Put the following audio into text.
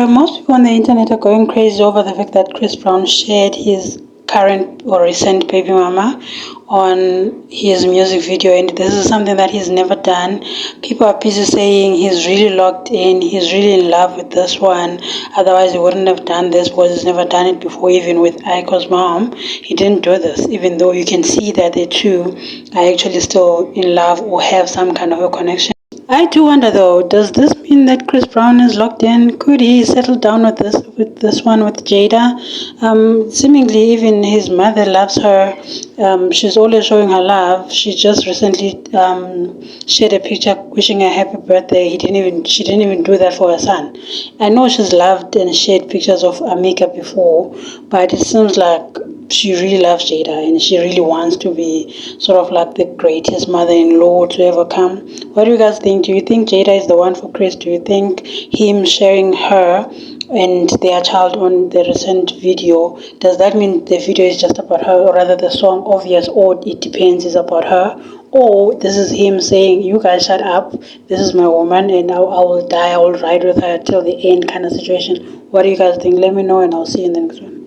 Most people on the internet are going crazy over the fact that Chris Brown shared his current or recent baby mama on his music video, and this is something that he's never done. People are busy saying he's really locked in, he's really in love with this one, otherwise he wouldn't have done this because he's never done it before. Even with Aiko's mom, he didn't do this, even though you can see that the two are actually still in love or have some kind of a connection. I do wonder though, does this mean that Chris Brown is locked in? Could he settle down with this one with Jada? Seemingly even his mother loves her. She's always showing her love. She just recently shared a picture wishing her happy birthday. She didn't even do that for her son. I know she's loved and shared pictures of Amika before, but it seems like she really loves Jada and she really wants to be sort of like the greatest mother-in-law to ever come. What do you guys think? Do you think Jada is the one for Chris? Do you think him sharing her and their child on the recent video, does that mean the video is just about her, or rather the song Obvious or It Depends is about her? Or this is him saying, you guys shut up, this is my woman and I will die, I will ride with her till the end kind of situation? What do you guys think? Let me know and I'll see you in the next one.